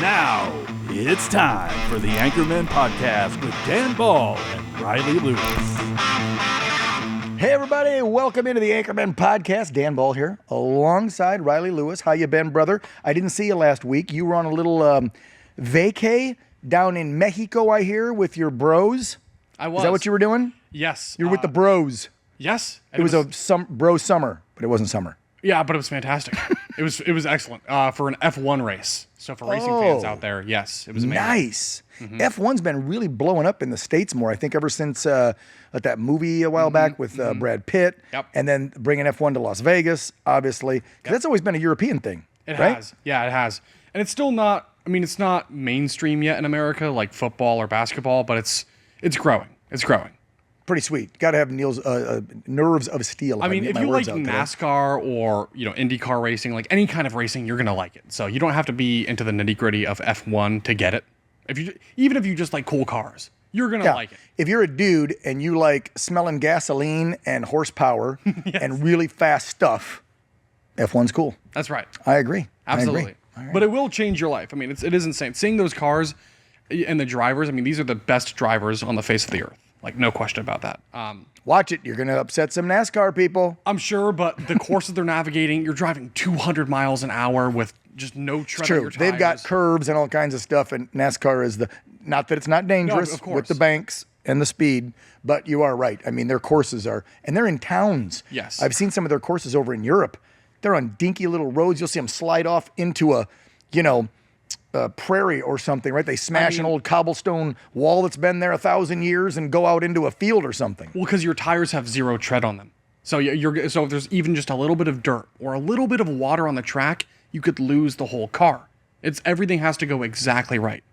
Now, it's time for the Anchormen Podcast with Dan Ball and Riley Lewis. Hey, everybody. Welcome into the Anchormen Podcast. Dan Ball here, alongside Riley Lewis. How you been, brother? I didn't see you last week. You were on a little vacay down in Mexico, I hear, with your bros. I was. Is that what you were doing? Yes. You were with the bros. Yes. It was a bro summer, but it wasn't summer. Yeah, but it was fantastic. It was excellent for an F1 race. So for racing fans out there, yes, it was amazing. Nice. F1's been really blowing up in the States more, I think, ever since that movie a while back with Brad Pitt. Yep. And then bringing F1 to Las Vegas, obviously. Because that's always been a European thing. It right? has. Yeah, it has. And it's still not, I mean, it's not mainstream yet in America like football or basketball, but it's growing. It's growing. Pretty sweet. Got to have Neil's nerves of steel. I mean, if you like NASCAR or, IndyCar racing, like any kind of racing, you're going to like it. So you don't have to be into the nitty-gritty of F1 to get it. Even if you just like cool cars, you're going to like it. If you're a dude and you like smelling gasoline and horsepower and really fast stuff, F1's cool. That's right. I agree. Absolutely. I agree. All right. But it will change your life. I mean, it is insane. Seeing those cars and the drivers, I mean, these are the best drivers on the face of the earth. Like, no question about that. Watch it. You're going to upset some NASCAR people. I'm sure, but the courses they're navigating, you're driving 200 miles an hour with just no tread on your tires. They've got curves and all kinds of stuff, and NASCAR is not that it's not dangerous with the banks and the speed, but you are right. I mean, their courses are, and they're in towns. Yes. I've seen some of their courses over in Europe. They're on dinky little roads. You'll see them slide off into a prairie or something, right? They smash an old cobblestone wall that's been there 1,000 years and go out into a field or something. Well, because your tires have zero tread on them. So so if there's even just a little bit of dirt or a little bit of water on the track, you could lose the whole car. Everything has to go exactly right.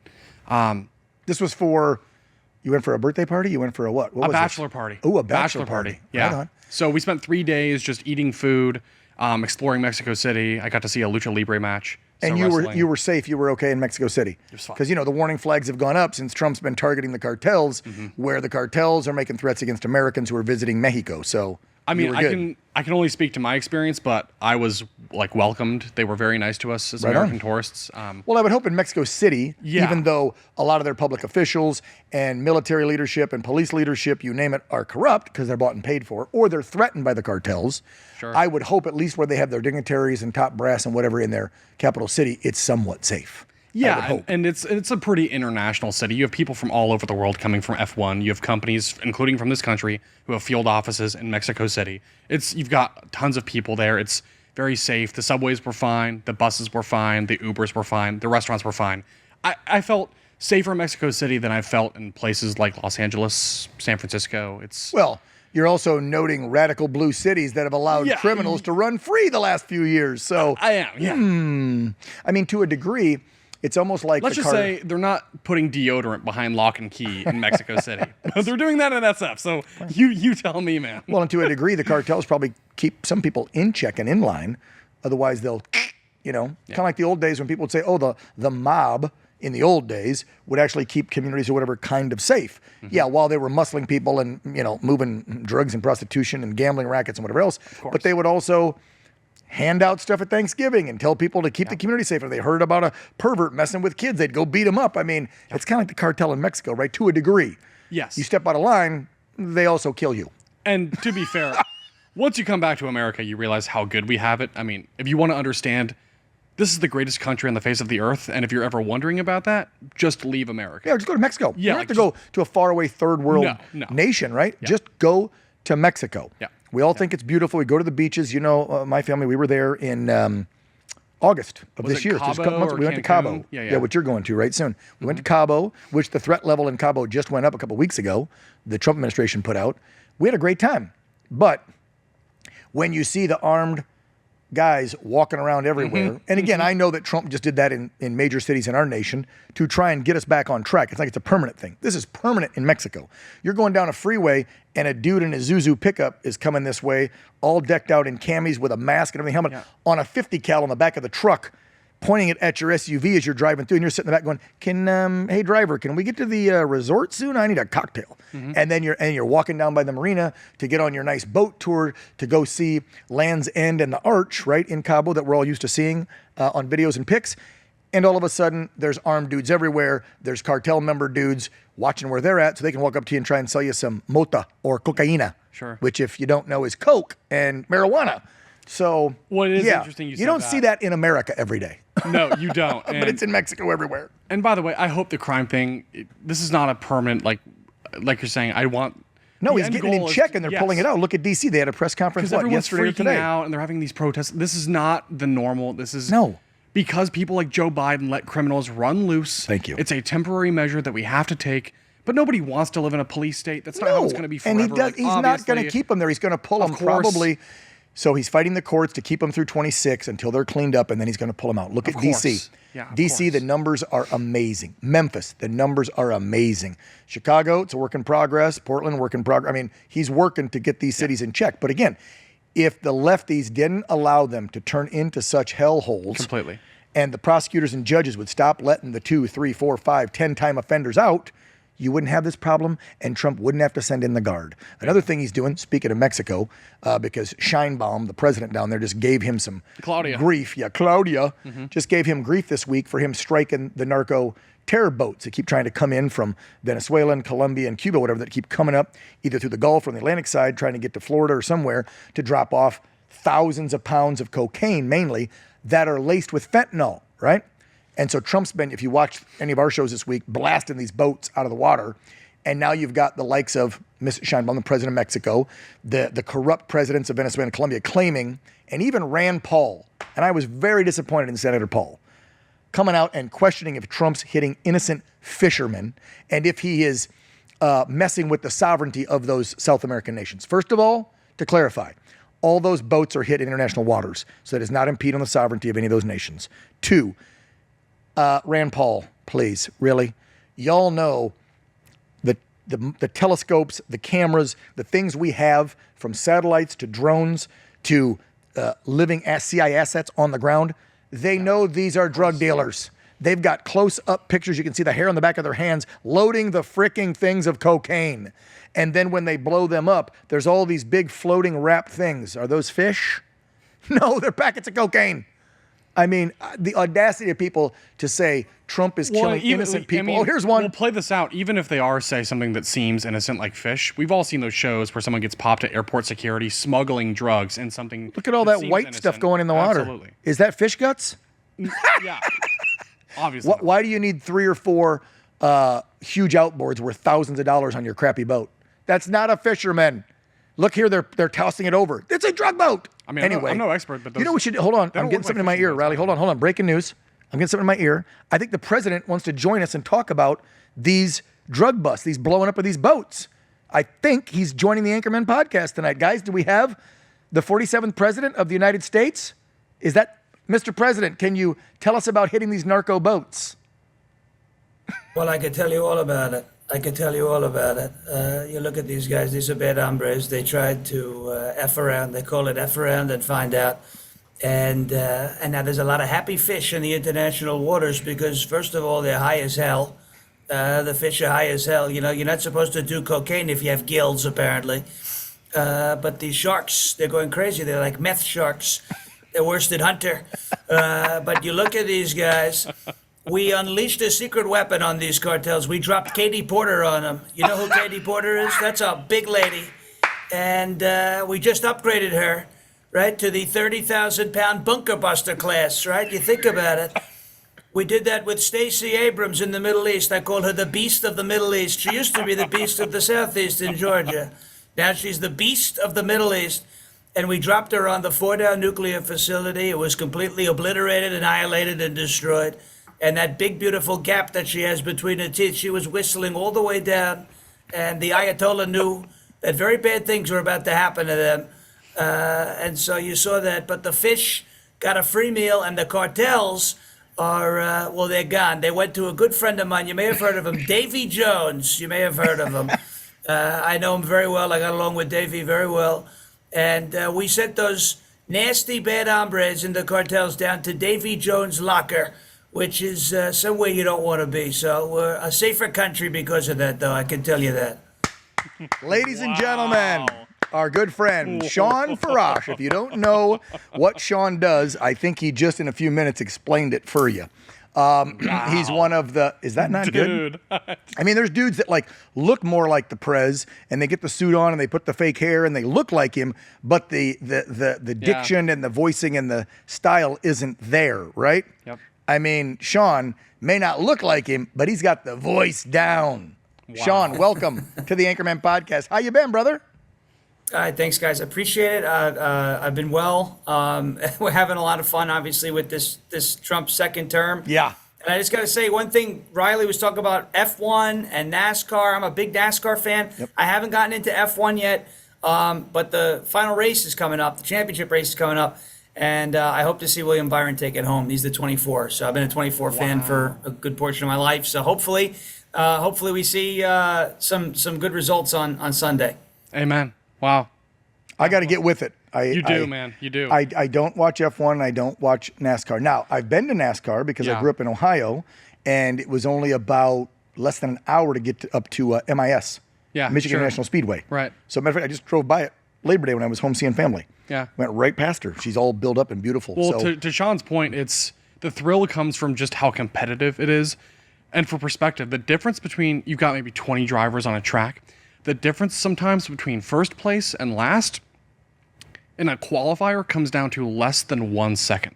This was you went for a birthday party? You went for a what? What was bachelor party. Oh, a bachelor party. Yeah. Right on. So we spent 3 days just eating food, exploring Mexico City. I got to see a lucha libre match. And you were safe. You were okay in Mexico City. Because, the warning flags have gone up since Trump's been targeting the cartels, where the cartels are making threats against Americans who are visiting Mexico. So, I mean, I can only speak to my experience, but I was welcomed. They were very nice to us as American tourists. Well, I would hope in Mexico City, even though a lot of their public officials and military leadership and police leadership, you name it, are corrupt because they're bought and paid for, or they're threatened by the cartels. Sure. I would hope at least where they have their dignitaries and top brass and whatever in their capital city, it's somewhat safe. Yeah, and it's a pretty international city. You have people from all over the world coming from F1. You have companies, including from this country, who have field offices in Mexico City. You've got tons of people there. It's very safe. The subways were fine. The buses were fine. The Ubers were fine. The restaurants were fine. I felt safer in Mexico City than I felt in places like Los Angeles, San Francisco. You're also noting radical blue cities that have allowed criminals to run free the last few years. So I am, yeah. I mean, to a degree, it's almost like let's just say they're not putting deodorant behind lock and key in Mexico City. They're doing that in SF. So you tell me, man. Well, and to a degree, the cartels probably keep some people in check and in line. Otherwise, they'll, kind of like the old days when people would say, oh, the mob in the old days would actually keep communities or whatever kind of safe. Yeah, while they were muscling people and, moving drugs and prostitution and gambling rackets and whatever else. But they would also hand out stuff at Thanksgiving and tell people to keep the community safe. If they heard about a pervert messing with kids, they'd go beat him up. I mean, it's kind of like the cartel in Mexico, right? To a degree. Yes. You step out of line, they also kill you. And to be fair, once you come back to America, you realize how good we have it. I mean, if you want to understand, this is the greatest country on the face of the earth. And if you're ever wondering about that, just leave America. Yeah, just go to Mexico. Yeah, you don't have to go to a faraway third world nation, right? Yeah. Just go to Mexico. Yeah. We all think it's beautiful. We go to the beaches. My family, we were there in August of this year. Cabo just a couple months. We went to Cabo. Yeah, what you're going to right soon. We went to Cabo, which the threat level in Cabo just went up a couple weeks ago. The Trump administration put out. We had a great time. But when you see the armed guys walking around everywhere. And again, I know that Trump just did that in major cities in our nation to try and get us back on track. It's like it's a permanent thing. This is permanent in Mexico. You're going down a freeway and a dude in a Zuzu pickup is coming this way, all decked out in camis with a mask and everything, helmet, on a 50 cal on the back of the truck, pointing it at your SUV as you're driving through, and you're sitting in the back going, hey driver, can we get to the resort soon? I need a cocktail. And then you're walking down by the marina to get on your nice boat tour to go see Land's End and the Arch, right, in Cabo that we're all used to seeing on videos and pics. And all of a sudden, there's armed dudes everywhere. There's cartel member dudes watching where they're at, so they can walk up to you and try and sell you some mota or cocaína, which, if you don't know, is coke and marijuana. So, well, it is interesting you don't see that in America every day. No, you don't. But it's in Mexico everywhere. And by the way, I hope the crime thing, this is not a permanent, like you're saying, No, he's getting it in check, and they're pulling it out. Look at D.C. They had a press conference yesterday or today. Out, and they're having these protests. This is not the normal. This is because people like Joe Biden let criminals run loose. Thank you. It's a temporary measure that we have to take. But nobody wants to live in a police state. That's not how it's going to be forever. And he's not going to keep them there. He's going to pull them probably. So he's fighting the courts to keep them through 26 until they're cleaned up, and then he's going to pull them out. Look at D.C. D.C., the numbers are amazing. Memphis, the numbers are amazing. Chicago, it's a work in progress. Portland, work in progress. I mean, he's working to get these cities in check. But again, if the lefties didn't allow them to turn into such hellholes completely, and the prosecutors and judges would stop letting the 2, 3, 4, 5, 10-time offenders out, you wouldn't have this problem, and Trump wouldn't have to send in the guard. Another thing he's doing, speaking of Mexico, because Sheinbaum, the president down there, just gave him some grief. Yeah, Claudia just gave him grief this week for him striking the narco terror boats that keep trying to come in from Venezuela and Colombia and Cuba, whatever, that keep coming up either through the Gulf or on the Atlantic side, trying to get to Florida or somewhere to drop off thousands of pounds of cocaine, mainly, that are laced with fentanyl, right? And so Trump's been, if you watch any of our shows this week, blasting these boats out of the water. And now you've got the likes of Ms. Sheinbaum, the president of Mexico, the corrupt presidents of Venezuela and Colombia claiming, and even Rand Paul, and I was very disappointed in Senator Paul, coming out and questioning if Trump's hitting innocent fishermen and if he is messing with the sovereignty of those South American nations. First of all, to clarify, all those boats are hit in international waters, so that does not impede on the sovereignty of any of those nations. 2, Rand Paul, please, really? Y'all know the telescopes, the cameras, the things we have, from satellites to drones to living CIA assets on the ground. They know these are drug dealers. They've got close-up pictures. You can see the hair on the back of their hands loading the fricking things of cocaine. And then when they blow them up, there's all these big floating wrapped things. Are those fish? No, they're packets of cocaine. I mean, the audacity of people to say Trump is killing innocent people. Oh, here's one. We'll play this out. Even if they are, say, something that seems innocent like fish, we've all seen those shows where someone gets popped at airport security smuggling drugs and something. Look at all that white stuff going in the water. Absolutely. Is that fish guts? Yeah. Obviously. Why do you need 3 or 4 huge outboards worth thousands of dollars on your crappy boat? That's not a fisherman. Look here, they're tossing it over. It's a drug boat. I mean, anyway, I'm no expert, but you know, we should hold on. I'm getting something in my ear, Riley. Hold on. Breaking news. I'm getting something in my ear. I think the president wants to join us and talk about these drug busts, these blowing up of these boats. I think he's joining the Anchormen podcast tonight. Guys, do we have the 47th president of the United States? Is that Mr. President? Can you tell us about hitting these narco boats? Well, I could tell you all about it. You look at these guys, these are bad hombres. They tried to F around. They call it F around and find out. And now there's a lot of happy fish in the international waters because, first of all, they're high as hell. The fish are high as hell. You know, you're not supposed to do cocaine if you have gills, apparently. But these sharks, they're going crazy. They're like meth sharks. They're worse than Hunter. But you look at these guys. We unleashed a secret weapon on these cartels. We dropped Katie Porter on them. You know who Katie Porter is? That's a big lady. And we just upgraded her, right, to the 30,000-pound bunker buster class, right? You think about it. We did that with Stacey Abrams in the Middle East. I call her the Beast of the Middle East. She used to be the Beast of the Southeast in Georgia. Now she's the Beast of the Middle East. And we dropped her on the Fordow nuclear facility. It was completely obliterated, annihilated, and destroyed. And that big, beautiful gap that she has between her teeth, she was whistling all the way down. And the Ayatollah knew that very bad things were about to happen to them. And so you saw that. But the fish got a free meal, and the cartels are, well, they're gone. They went to a good friend of mine. You may have heard of him, Davy Jones. You may have heard of him. I know him very well. I got along with Davy very well. And we sent those nasty bad hombres in the cartels down to Davy Jones' locker, which is somewhere you don't want to be. So we're a safer country because of that, though, I can tell you that. Ladies and gentlemen, our good friend, Sean Farash. If you don't know what Shawn does, I think he just in a few minutes explained it for you. He's one of the, is that not good? I mean, there's dudes that like look more like the Prez and they get the suit on and they put the fake hair and they look like him, but the diction and the voicing and the style isn't there, right? Yep. I mean, Shawn may not look like him, but he's got the voice down. Wow. Shawn, welcome to the Anchormen Podcast. How you been, brother? All right, thanks, guys. I appreciate it. I've been well. We're having a lot of fun, obviously, with this Trump second term. Yeah. And I just got to say one thing. Riley was talking about F1 and NASCAR. I'm a big NASCAR fan. Yep. I haven't gotten into F1 yet, but the final race is coming up. The championship race is coming up. And I hope to see William Byron take it home. He's the 24. So I've been a 24 fan for a good portion of my life. So hopefully we see some good results on Sunday. Amen. Wow. I got to get with it. You do, man. You do. I don't watch F1. I don't watch NASCAR. Now, I've been to NASCAR because I grew up in Ohio, and it was only about less than an hour to get up to MIS, Michigan International Speedway. Right. So, matter of fact, I just drove by it Labor Day when I was home seeing family. Yeah. Went right past her. She's all built up and beautiful. Well, so, to Sean's point, it's the thrill comes from just how competitive it is. And for perspective, the difference between, you've got maybe 20 drivers on a track, the difference sometimes between first place and last in a qualifier comes down to less than 1 second.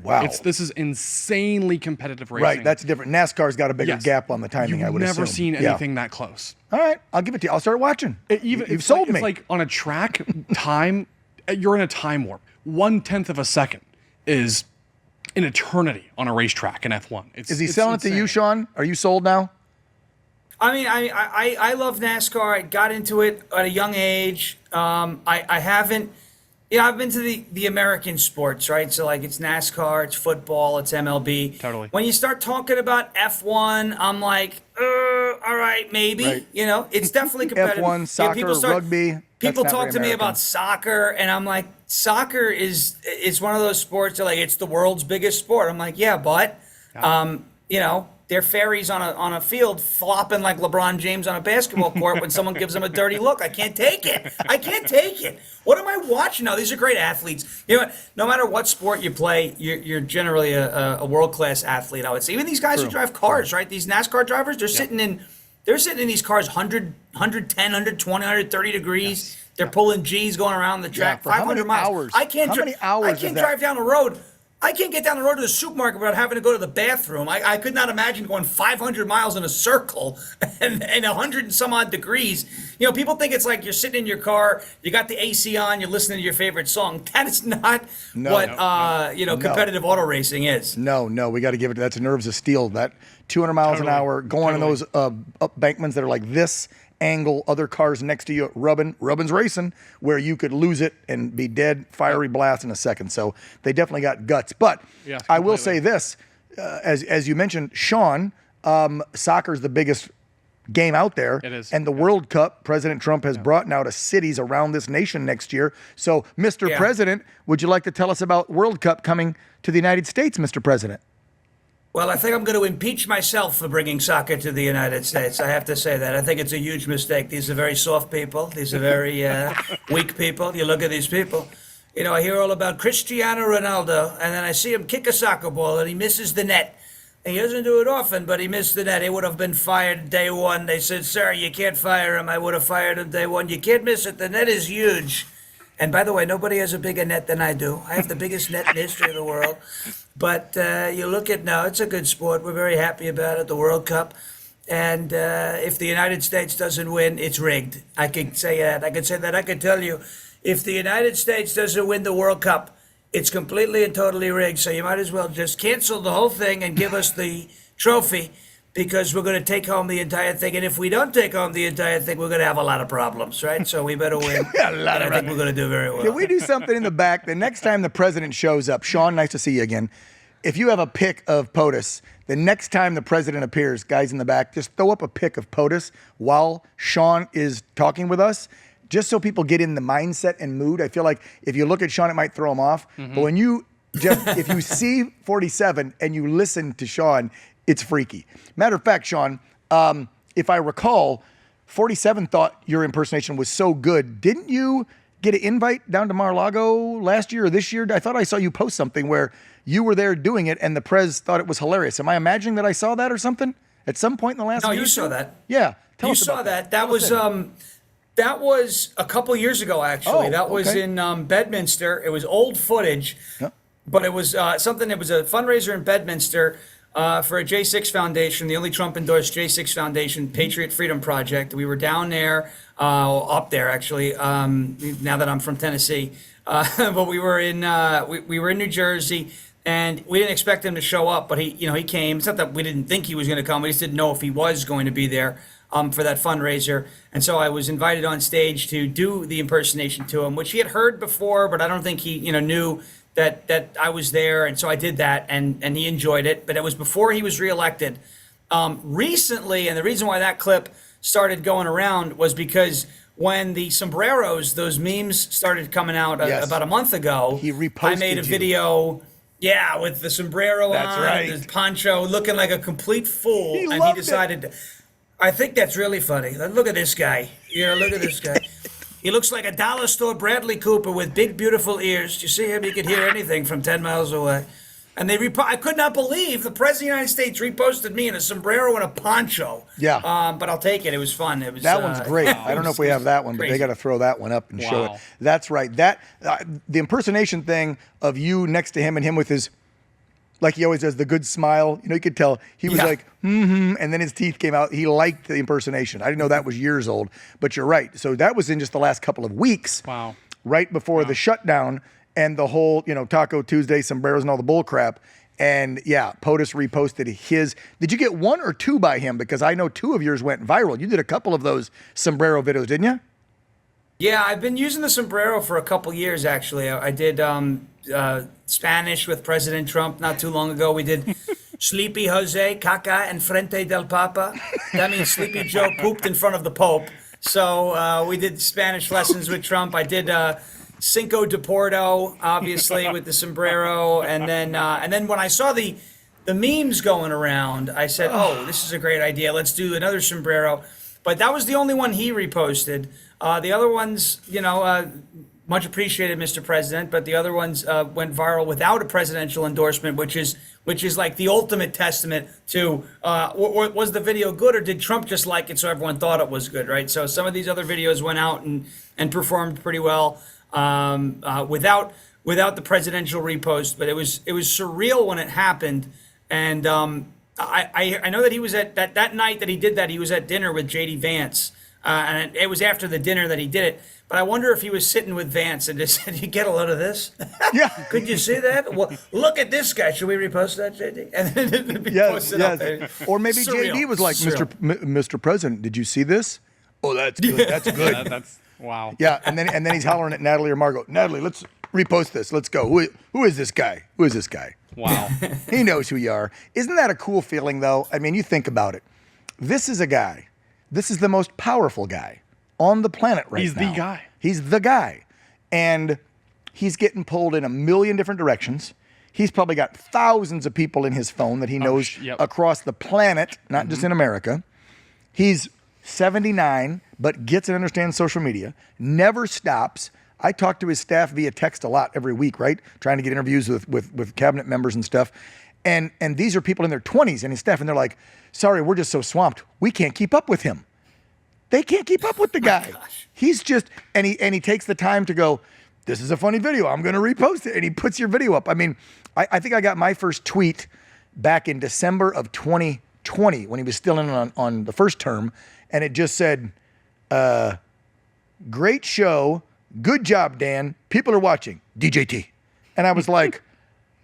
wow. This is insanely competitive racing. Right, that's different. NASCAR's got a bigger gap on the timing, I would assume. You've never seen anything that close. All right, I'll give it to you. I'll start watching. You've sold me. It's like on a track, time, you're in a time warp. 1/10 of a second is an eternity on a racetrack in F1. Is he selling it to you, Shawn? Are you sold now? I mean, I love NASCAR. I got into it at a young age. I haven't, I've been to the American sports, right? So like it's NASCAR, it's football, it's MLB. Totally. When you start talking about F1, I'm like, all right, maybe. Right. It's definitely competitive. F1, soccer, rugby. People that's not talk very to me American. about soccer, and I'm like, soccer is one of those sports that like it's the world's biggest sport. I'm like, yeah, but they're fairies on a field flopping like LeBron James on a basketball court when someone gives them a dirty look. I can't take it. I can't take it. What am I watching now? These are great athletes. You know what? No matter what sport you play, you're generally a world-class athlete, I would say. Even these guys who drive cars, right? These NASCAR drivers, they're sitting in these cars 100, 110, 120, 130 degrees. Yes. They're pulling G's going around the track, for 500 miles. Hours? I can't drive down the road. I can't get down the road to the supermarket without having to go to the bathroom. I could not imagine going 500 miles in a circle and 100 and some odd degrees. People think it's like you're sitting in your car, you got the AC on, you're listening to your favorite song. That is not competitive auto racing is. No, we got to give it. That's nerves of steel. That 200 miles an hour going in those upbankments that are like this angle, other cars next to you rubbin's racing, where you could lose it and be dead, fiery blast in a second. So they definitely got guts. But I will say this, as you mentioned, Shawn, soccer's the biggest game out there. It is. And the World Cup, President Trump has brought now to cities around this nation next year. So, Mr. President, would you like to tell us about World Cup coming to the United States, Mr. President? Well, I think I'm going to impeach myself for bringing soccer to the United States. I have to say that. I think it's a huge mistake. These are very soft people. These are very weak people. You look at these people. I hear all about Cristiano Ronaldo, and then I see him kick a soccer ball, and he misses the net. And he doesn't do it often, but he missed the net. He would have been fired day one. They said, sir, you can't fire him. I would have fired him day one. You can't miss it. The net is huge. And by the way, nobody has a bigger net than I do. I have the biggest net in the history of the world. But you look at now, it's a good sport. We're very happy about it, the World Cup. And if the United States doesn't win, it's rigged. I can say that. I can tell you, if the United States doesn't win the World Cup, it's completely and totally rigged. So you might as well just cancel the whole thing and give us the trophy, because we're going to take home the entire thing. And if we don't take home the entire thing, we're going to have a lot of problems, right? So we better win. I think we're going to do very well. Can we do something in the back? The next time the president shows up, Shawn, nice to see you again. If you have a pic of POTUS, the next time the president appears, guys in the back, just throw up a pic of POTUS while Shawn is talking with us. just so people get in the mindset and mood. I feel like if you look at Shawn, it might throw him off. But when you, Jeff, if you see 47 and you listen to Shawn, it's freaky. Matter of fact, Shawn, if I recall, 47 thought your impersonation was so good. Didn't you get an invite down to Mar-a-Lago last year or this year? I thought I saw you post something where you were there doing it and the Prez thought it was hilarious. Am I imagining that I saw that or something at some point in the last year? No, you saw that. Yeah. Tell You us saw about that. That was a couple years ago, actually. Oh, that was okay. in Bedminster. It was old footage, but it was something. It was a fundraiser in Bedminster for a J6 Foundation, the only Trump-endorsed J6 Foundation, Patriot Freedom Project. We were down there, up there actually. Now that I'm from Tennessee, but we were in we were in New Jersey. And we didn't expect him to show up, but he came. It's not that we didn't think he was going to come. We just didn't know if he was going to be there for that fundraiser. And so I was invited on stage to do the impersonation to him, which he had heard before, but I don't think he knew that I was there. And so I did that, and he enjoyed it. But it was before he was reelected. Recently, and the reason why that clip started going around was because when the sombreros, those memes started coming out about a month ago, He reposted I made a video. Yeah, with the sombrero That's on, right. the poncho, looking like a complete fool. He And he loved decided, I think that's really funny. Look at this guy. Look at this guy. He looks like a dollar store Bradley Cooper with big, beautiful ears. You see him, you could hear anything from 10 miles away. And I could not believe the President of the United States reposted me in a sombrero and a poncho. Yeah. But I'll take it. It was fun. It was That one's great. I don't know if we have that one, but they crazy. got to throw that one up and show it. Wow. That's right. That the impersonation thing of you next to him and him with his, like he always does, the good smile. You could tell he was like, and then his teeth came out. He liked the impersonation. I didn't know that was years old, but you're right. So that was in just the last couple of weeks. Wow. Right before the shutdown and the whole, Taco Tuesday, sombreros and all the bull crap. And yeah, POTUS reposted his. Did you get one or two by him? Because I know two of yours went viral. You did a couple of those sombrero videos, didn't you? Yeah, I've been using the sombrero for a couple years, actually. I did Spanish with President Trump not too long ago. We did Sleepy Jose, caca en frente del Papa. That means Sleepy Joe pooped in front of the Pope. So we did Spanish lessons with Trump. I did Cinco de Porto, obviously, with the sombrero. And then when I saw the memes going around, I said, oh, this is a great idea. Let's do another sombrero. But that was the only one he reposted. The other ones, much appreciated, Mr. President, but the other ones went viral without a presidential endorsement, which is like the ultimate testament to was the video good, or did Trump just like it so everyone thought it was good, right? So some of these other videos went out and performed pretty well without the presidential repost, but it was surreal when it happened. And I know that he was at that night that he did that, he was at dinner with J.D. Vance. And it was after the dinner that he did it. But I wonder if he was sitting with Vance and just said, you get a load of this? Yeah. Could you see that? Well, look at this guy. Should we repost that, JD? And then it'd be posted up there. Or maybe Surreal. JD was like, Mr. President, did you see this? Oh, that's good. That's good. Yeah, that's wow. Yeah, and then he's hollering at Natalie or Margot. Natalie, let's repost this. Let's go. Who is this guy? Who is this guy? Wow. He knows who you are. Isn't that a cool feeling, though? I mean, you think about it. This is a guy. This is the most powerful guy on the planet right now. He's the guy. He's the guy. And he's getting pulled in a million different directions. He's probably got thousands of people in his phone that he knows across the planet, not just in America. He's 79, but gets and understands social media, never stops. I talk to his staff via text a lot every week, right? Trying to get interviews with cabinet members and stuff. And these are people in their 20s and his staff, and they're like, sorry, we're just so swamped. We can't keep up with him. They can't keep up with the guy. He's just, and he takes the time to go, this is a funny video. I'm going to repost it. And he puts your video up. I mean, I think I got my first tweet back in December of 2020 when he was still in on the first term. And it just said, great show. Good job, Dan. People are watching. DJT. And I was like,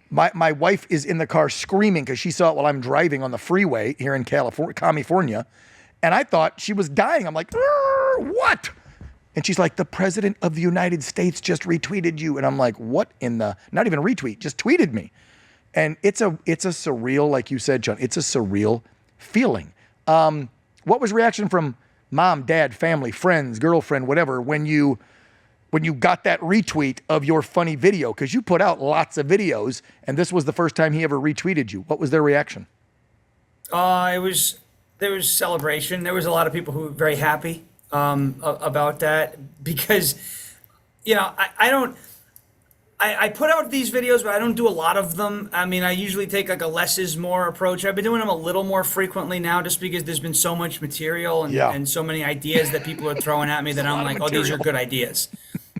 my wife is in the car screaming because she saw it while I'm driving on the freeway here in California. And I thought she was dying. I'm like, what? And she's like, the President of the United States just retweeted you. And I'm like, what in the, not even a retweet, just tweeted me. And it's a surreal, like you said, John, it's a surreal feeling. What was reaction from mom, dad, family, friends, girlfriend, whatever, when you got that retweet of your funny video? Because you put out lots of videos, and this was the first time he ever retweeted you. What was their reaction? There was celebration. There was a lot of people who were very happy about that because, I put out these videos, but I don't do a lot of them. I mean, I usually take like a less is more approach. I've been doing them a little more frequently now just because there's been so much material and so many ideas that people are throwing at me that I'm like, oh, these are good ideas.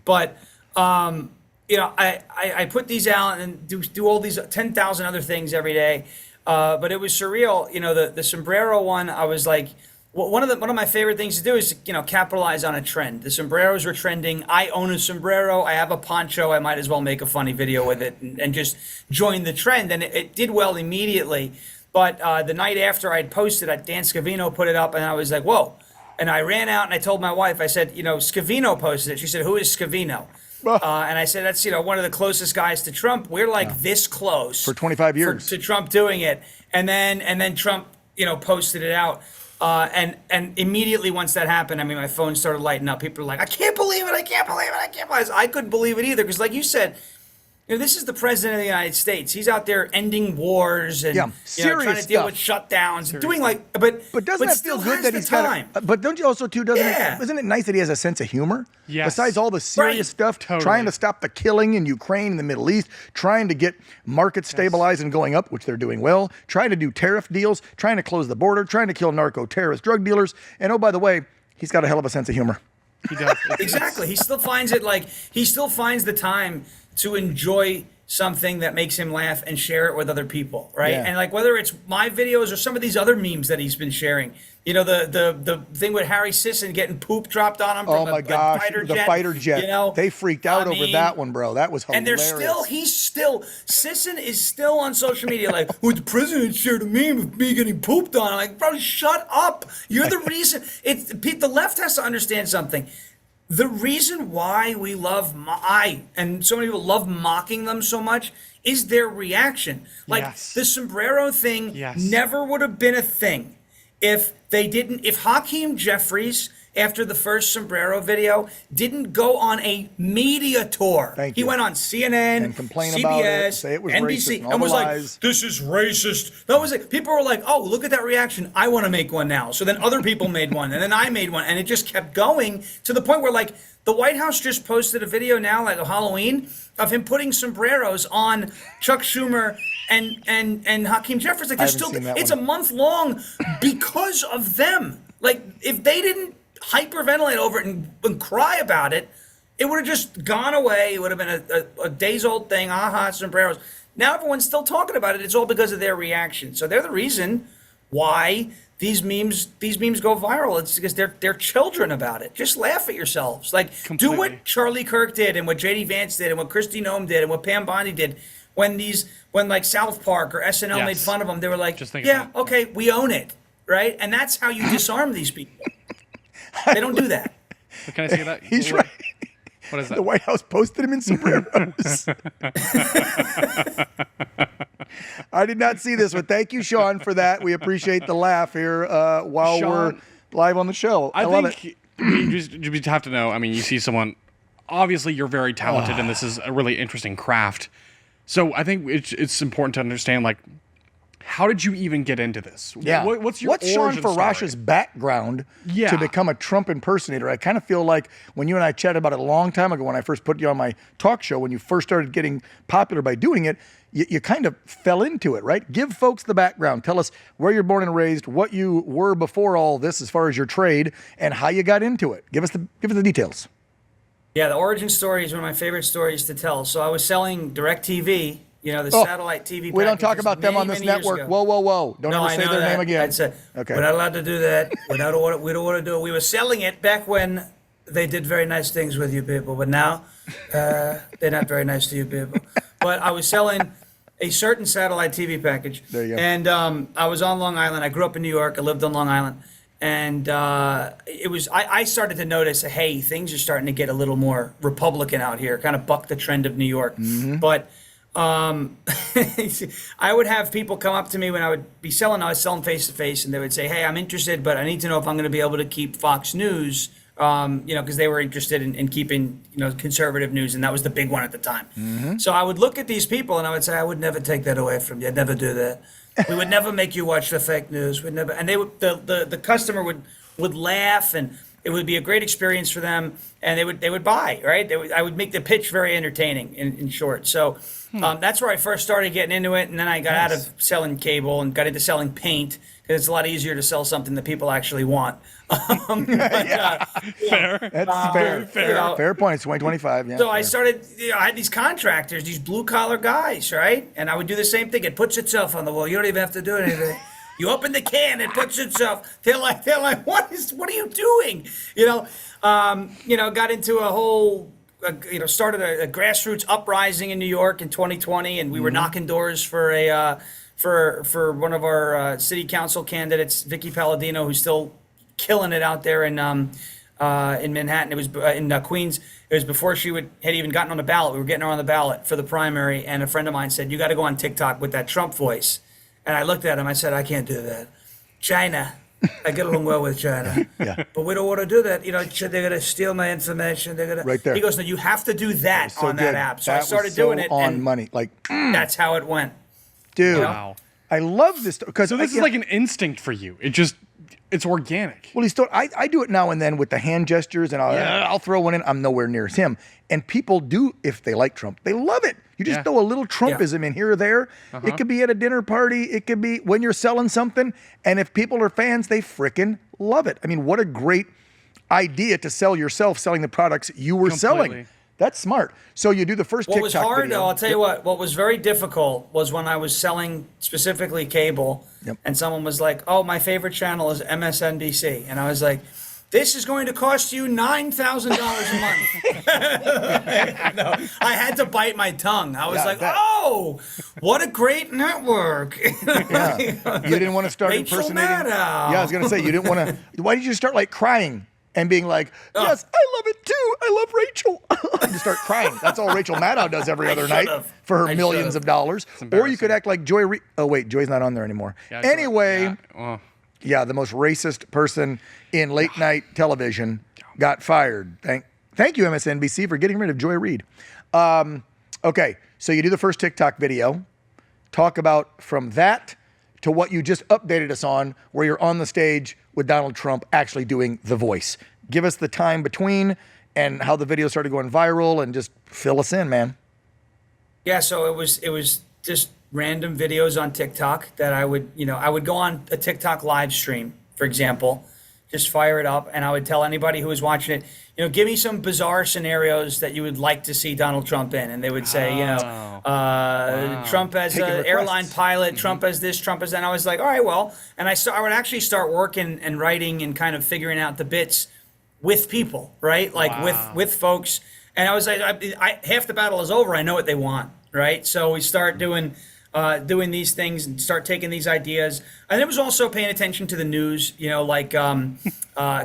But, I put these out and do all these 10,000 other things every day. But it was surreal. The sombrero one, I was like, one of my favorite things to do is, capitalize on a trend. The sombreros were trending. I own a sombrero. I have a poncho. I might as well make a funny video with it and just join the trend. And it did well immediately. But the night after I'd posted it, Dan Scavino put it up, and I was like, whoa. And I ran out and I told my wife, I said, Scavino posted it. She said, who is Scavino? And I said, that's, one of the closest guys to Trump. We're like this close. For 25 years. To Trump doing it. And then Trump, posted it out. And immediately once that happened, I mean, my phone started lighting up. People were like, I can't believe it. I can't believe it. I can't believe it. I couldn't believe it either. Because like you said, this is the president of the United States. He's out there ending wars and trying to deal with shutdowns, doing like, but doesn't that feel good that he's got? But don't you also too? Isn't it nice that he has a sense of humor? Yes. Besides all the serious stuff, trying to stop the killing in Ukraine and the Middle East, trying to get markets stabilized and going up, which they're doing well, trying to do tariff deals, trying to close the border, trying to kill narco-terrorist drug dealers, and oh, by the way, he's got a hell of a sense of humor. He does. Exactly. He still finds the time to enjoy something that makes him laugh and share it with other people, right? Yeah. And like whether it's my videos or some of these other memes that he's been sharing, the thing with Harry Sisson getting poop dropped on him from a fighter jet. The fighter jet. They freaked out over that one, bro. That was hilarious. And Sisson is still on social media like, well, the president shared a meme of me getting pooped on. I'm like, bro, shut up. You're the reason. The left has to understand something. The reason why we love, and so many people love mocking them so much is their reaction. Like the sombrero thing never would have been a thing if Hakeem Jeffries, after the first sombrero video, didn't go on a media tour. He went on CNN, and complain CBS, about it, say it was NBC, racist, and was like, lies. this is racist. That was it. People were like, oh, look at that reaction. I want to make one now. So then other people made one, and then I made one, and it just kept going to the point where like the White House just posted a video now, like a Halloween, of him putting sombreros on Chuck Schumer and Hakeem Jeffries. Like, it's a month long because of them. Like, if they didn't hyperventilate over it and cry about it, it would have just gone away. It would have been a days old thing. Aha, sombreros. Now everyone's still talking about it. It's all because of their reaction. So they're the reason why these memes go viral. It's because they're children about it. Just laugh at yourselves. Like, do what Charlie Kirk did and what J.D. Vance did and what Kristi Noem did and what Pam Bondi did when like South Park or SNL made fun of them. They were like, okay, we own it, right? And that's how you disarm these people. They don't do that. Can I say that? He's right. What is that? The White House posted him in sombreros. I did not see this, but thank you, Shawn, for that. We appreciate the laugh here while Shawn, we're live on the show. I love it. You just have to know, I mean, you see someone, obviously you're very talented and this is a really interesting craft. So I think it's important to understand, like, how did you even get into this? Yeah. What's Sean Farash's background to become a Trump impersonator? I kind of feel like when you and I chatted about it a long time ago, when I first put you on my talk show, when you first started getting popular by doing it, you kind of fell into it, right? Give folks the background. Tell us where you're born and raised, what you were before all this as far as your trade, and how you got into it. Give us the details. Yeah, the origin story is one of my favorite stories to tell. So I was selling DirecTV, the satellite TV. We don't talk about them on this network. Whoa. Don't ever say their name again. Okay. We're not allowed to do that. We don't want to do it. We were selling it back when they did very nice things with you people, but now they're not very nice to you people. But I was selling a certain satellite TV package. There you go. And I was on Long Island. I grew up in New York. I lived on Long Island. And I started to notice, hey, things are starting to get a little more Republican out here, kind of buck the trend of New York. Mm-hmm. But I would have people come up to me when I would be selling. I was selling face to face, and they would say, "Hey, I'm interested, but I need to know if I'm going to be able to keep Fox News." Because they were interested in keeping conservative news, and that was the big one at the time. Mm-hmm. So I would look at these people, and I would say, "I would never take that away from you. I'd never do that. We would never make you watch the fake news. We'd never." And they would the customer would laugh, and it would be a great experience for them, and they would buy, right? I would make the pitch very entertaining, in short. So that's where I first started getting into it, and then I got out of selling cable and got into selling paint, because it's a lot easier to sell something that people actually want. Fair. That's fair. Fair point. It's 2025. Yeah. So I started, I had these contractors, these blue collar guys, right? And I would do the same thing. It puts itself on the wall. You don't even have to do anything. You open the can, it puts itself. They're like, what are you doing? Got into a whole, started a grassroots uprising in New York in 2020, and we were knocking doors for for one of our city council candidates, Vicky Palladino, who's still killing it out there in Manhattan. It was in Queens. It was before she had even gotten on the ballot. We were getting her on the ballot for the primary, and a friend of mine said, "You got to go on TikTok with that Trump voice." And I looked at him. I said, "I can't do that. China, I get along well with China, but we don't want to do that. They're going to steal my information. They're going to." Right there. He goes, "No, you have to do that So on good. that app." So I That was started so doing it, on and money. Like, that's how it went. dude, Wow. I love this because So this is like an instinct for you. It's organic. Well, I do it now and then with the hand gestures, and I'll throw one in. I'm nowhere near as him. And people do, if they like Trump, they love it. You just throw a little Trumpism in here or there. It could be at a dinner party. It could be when you're selling something. And if people are fans, they frickin' love it. I mean, what a great idea to sell yourself selling the products you were selling. That's smart. So you do the first TikTok What was hard, video. though, I'll tell you what was very difficult was when I was selling specifically cable, and someone was like, "Oh, my favorite channel is MSNBC." And I was like, "This is going to cost you $9,000 a month." I had to bite my tongue. I was like, "Oh, what a great network." You didn't want to start Rachel impersonating. Maddow. Yeah, I was going to say, you didn't want to. Why did you start like crying and being like, "Yes, I love it too. I love Rachel." And just start crying. That's all Rachel Maddow does every other night for her millions of dollars. Or you could act like Joy Reid. Oh, wait, Joy's not on there anymore. Anyway. Yeah, the most racist person in late night television got fired. Thank you, MSNBC, for getting rid of Joy Reid. Okay, so you do the first TikTok video. Talk about from that to what you just updated us on, where you're on the stage with Donald Trump actually doing the voice. Give us the time between and how the video started going viral, and just fill us in, man. Yeah, so it was just random videos on TikTok that I would go on a TikTok live stream, for example, just fire it up, and I would tell anybody who was watching it, give me some bizarre scenarios that you would like to see Donald Trump in, and they would say, Trump as an airline pilot, Trump as this, Trump as that. And I was like, all right, well, and I would actually start working and writing and kind of figuring out the bits with people, right? Like with folks, and I was like, half the battle is over. I know what they want, right? So we start doing these things and start taking these ideas. And it was also paying attention to the news, like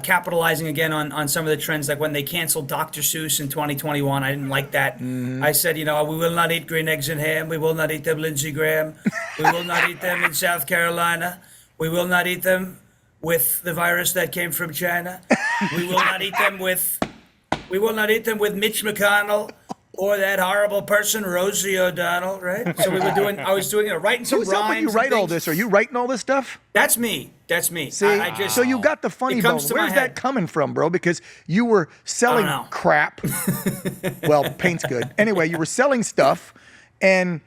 capitalizing again on some of the trends, like when they canceled Dr. Seuss in 2021. I didn't like that. I said, we will not eat green eggs and ham. We will not eat them Lindsey Graham. We will not eat them in South Carolina. We will not eat them with the virus that came from China. We will not eat them with Mitch McConnell. Or that horrible person, Rosie O'Donnell, right? So I was doing writing some rhymes. When you write all this? Are you writing all this stuff? That's me. See, so you got the funny bone. Where's that coming from, bro? Because you were selling crap. Well, paint's good. Anyway, you were selling stuff, and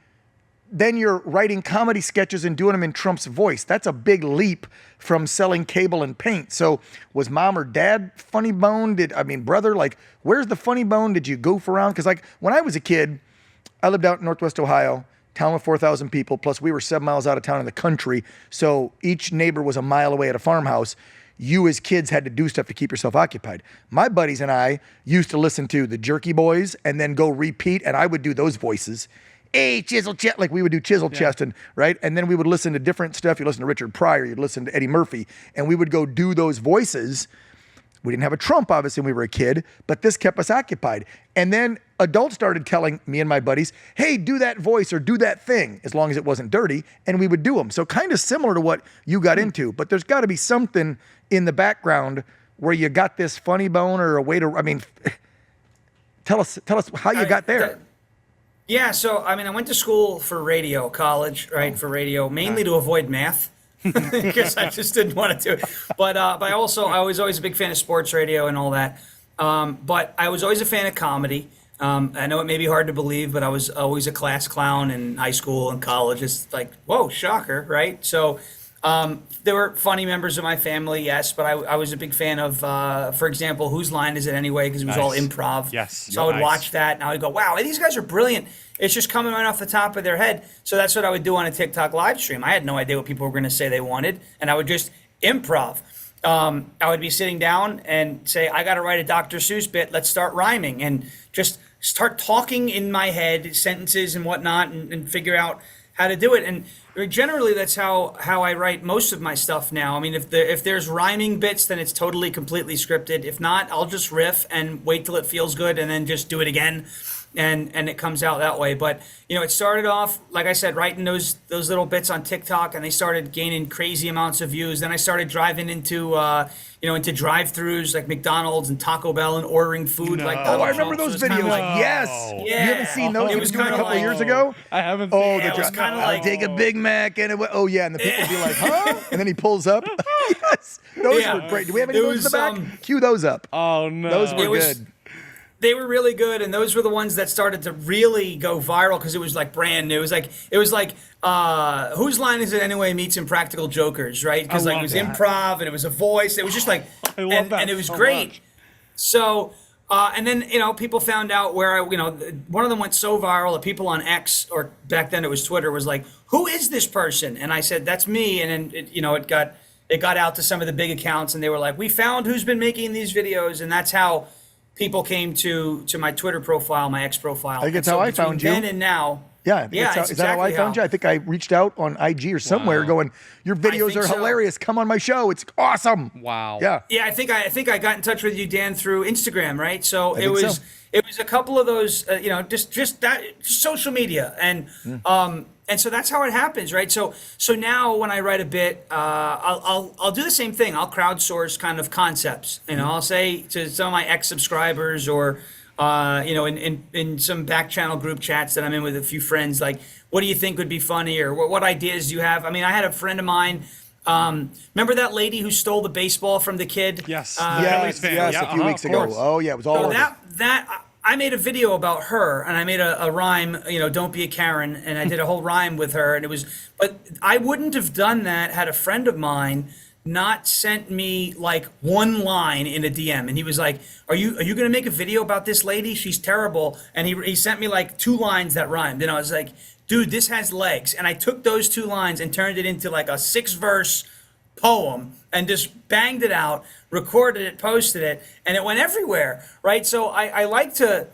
then you're writing comedy sketches and doing them in Trump's voice. That's a big leap from selling cable and paint. So was mom or dad funny bone? Brother, like, where's the funny bone? Did you goof around? Because like when I was a kid, I lived out in Northwest Ohio, town with 4,000 people, plus we were 7 miles out of town in the country. So each neighbor was a mile away at a farmhouse. You as kids had to do stuff to keep yourself occupied. My buddies and I used to listen to the Jerky Boys and then go repeat, and I would do those voices. Hey, Chisel Chest, like we would do Chisel Chest, and right? And then we would listen to different stuff. You listen to Richard Pryor, you'd listen to Eddie Murphy, and we would go do those voices. We didn't have a Trump, obviously, when we were a kid, but this kept us occupied. And then adults started telling me and my buddies, hey, do that voice or do that thing, as long as it wasn't dirty, and we would do them. So kind of similar to what you got into, but there's got to be something in the background where you got this funny bone or a way to, I mean, tell us how you got there. Yeah, so I mean, I went to school for radio, college, right, for radio, mainly to avoid math. Because I just didn't want to do it. But I was always a big fan of sports radio and all that. But I was always a fan of comedy. I know it may be hard to believe, but I was always a class clown in high school and college. It's like, whoa, shocker, right? So there were funny members of my family, yes, but I was a big fan of, for example, Whose Line Is It Anyway? Because it was all improv. Yes. So I would watch that, and I would go, wow, these guys are brilliant. It's just coming right off the top of their head. So that's what I would do on a TikTok live stream. I had no idea what people were going to say they wanted, and I would just improv. I would be sitting down and say, I got to write a Dr. Seuss bit. Let's start rhyming and just start talking in my head, sentences and whatnot, and figure out how to do it. And generally, that's how I write most of my stuff now. I mean, if there's rhyming bits, then it's totally, completely scripted. If not, I'll just riff and wait till it feels good and then just do it again. And it comes out that way. But, it started off, like I said, writing those little bits on TikTok, and they started gaining crazy amounts of views. Then I started driving into drive-thrus like McDonald's and Taco Bell and ordering food like Donald I remember Trump. those So it's kinda videos. like, Yes. Yeah. You haven't seen those? It It was was doing a kinda couple like- years ago. I haven't. Oh, Yeah, it was kinda I'll like- take a Big Mac and and the people would be like, huh? And then he pulls up. Yes. Those Yeah. were great. Do we have any It of those in the was, back? Cue those up. Oh no. Those were It was- good. They were really good, and those were the ones that started to really go viral because it was like brand new. It was like Whose Line Is It Anyway meets Impractical Jokers, right? Because like it was improv and it was a voice. It was just like, I love that and it was so great. much. So and then people found out where one of them went so viral that people on X, or back then it was Twitter, was like, who is this person? And I said, that's me. And then it got out to some of the big accounts, and they were like, we found who's been making these videos, and that's how people came to my Twitter profile, my X profile. I think it's And so how I between found you. then and now. Yeah, I think is that how I found you? I think I reached out on IG or somewhere going, your videos think are so. hilarious. Come on my show. It's awesome. Wow. Yeah. Yeah, I think I got in touch with you, Dan, through Instagram, right? So think so. It was a couple of those, just that social media, and so that's how it happens, right? So now when I write a bit, I'll do the same thing. I'll crowdsource kind of concepts. I'll say to some of my ex-subscribers or in some back channel group chats that I'm in with a few friends, like, what do you think would be funny, or what ideas do you have? I mean, I had a friend of mine. Remember that lady who stole the baseball from the kid? Yes. Yes, a few weeks ago. Course. Oh, yeah, it was all So over. that I made a video about her, and I made a rhyme, don't be a Karen, and I did a whole rhyme with her, and but I wouldn't have done that had a friend of mine not sent me like one line in a DM, and he was like, are you going to make a video about this lady? She's terrible. And he sent me like 2 lines that rhymed, and I was like, dude, this has legs. And I took those 2 lines and turned it into like a 6-verse poem and just banged it out, recorded it, posted it, and it went everywhere, right? So I like to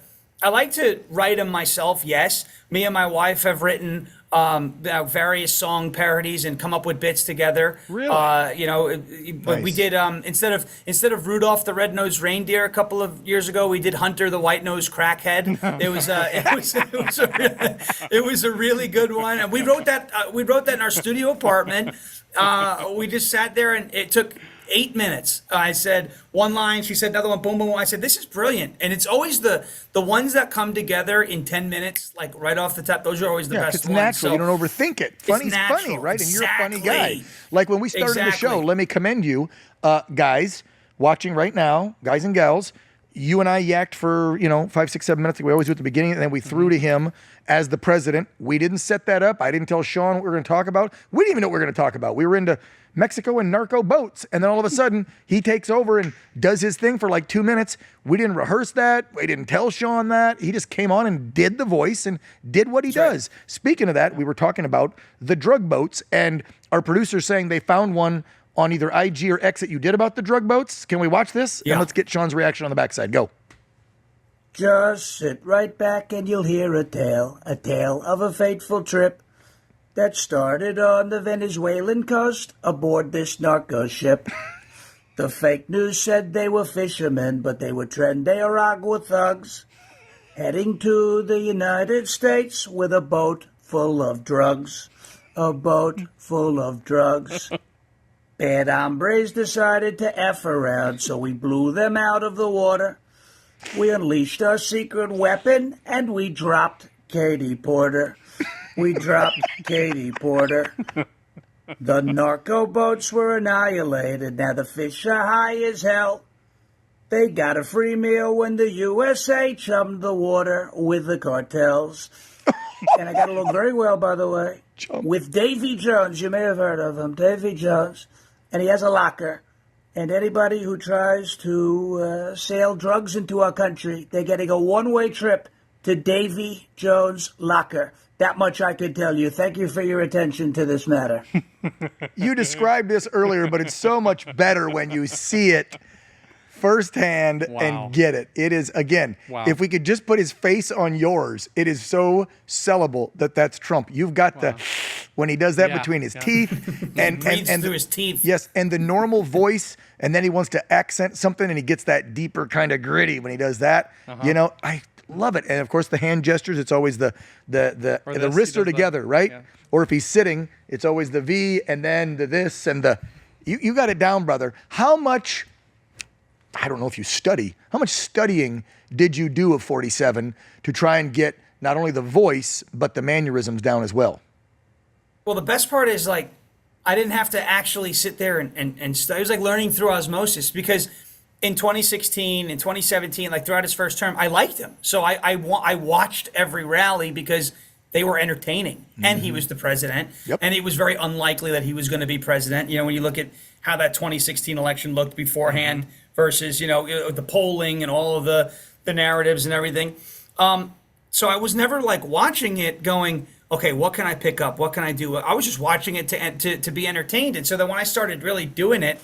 write them myself. Yes, me and my wife have written various song parodies and come up with bits together. Really? But we did instead of Rudolph the Red-Nosed Reindeer a couple of years ago, we did Hunter the White-Nosed Crackhead. It was a really good one, and we wrote that in our studio apartment. We just sat there, and it took 8 minutes. I said one line, she said another one, boom, boom. I said, this is brilliant. And it's always the ones that come together in 10 minutes, like right off the top. Those are always the best it's ones. natural. So you don't overthink it. Funny's natural. funny, right? And you're a funny Exactly. guy. Like when we started the show, Exactly. let me commend you, guys watching right now, guys and gals. You and I yacked for, 5, 6, 7 minutes like we always do at the beginning, and then we threw to him as the president. We didn't set that up. I didn't tell Shawn what we were going to talk about. We didn't even know what we were going to talk about. We were into Mexico and narco boats, and then all of a sudden, he takes over and does his thing for like 2 minutes. We didn't rehearse that. We didn't tell Shawn that. He just came on and did the voice and did what he does. Speaking of that, we were talking about the drug boats, and our producer's saying they found one on either IG or X that you did about the drug boats. Can we watch this? Yeah. And let's get Shawn's reaction on the backside. Go. Just sit right back and you'll hear a tale of a fateful trip that started on the Venezuelan coast aboard this narco ship. The fake news said they were fishermen, but they were Tren de Aragua thugs. heading to the United States with a boat full of drugs. A boat full of drugs. Bad hombres decided to F around, so we blew them out of the water. We unleashed our secret weapon, and we dropped Katie Porter. We dropped Katie Porter. The narco boats were annihilated. Now the fish are high as hell. They got a free meal when the USA chummed the water with the cartels. And I got along very well, by the way, with Davy Jones. You may have heard of him, Davy Jones. And he has a locker. And anybody who tries to sail drugs into our country, they're getting a one-way trip to Davy Jones' locker. That much I can tell you. Thank you for your attention to this matter. You described this earlier, but it's so much better when you see it firsthand and get it. It is, again, if we could just put his face on yours, it is so sellable that that's Trump. You've got the, when he does that between his teeth and through his teeth. Yes, and the normal voice, and then he wants to accent something and he gets that deeper kind of gritty when he does that. You know, I love it. And of course the hand gestures, it's always the wrists are together, right? Yeah. Or if he's sitting, it's always the V and then the this and the, you got it down, brother. How much, I don't know if you study, how much studying did you do of 47 to try and get not only the voice, but the mannerisms down as well? Well, the best part is, like, I didn't have to actually sit there and study. It was like learning through osmosis, because in 2016 and 2017, like throughout his first term, I liked him. So I watched every rally because they were entertaining, and he was the president. And it was very unlikely that he was going to be president. You know, when you look at how that 2016 election looked beforehand versus, you know, the polling and all of the narratives and everything. So I was never like watching it going, okay, what can I pick up? What can I do? I was just watching it to be entertained. And so then when I started really doing it,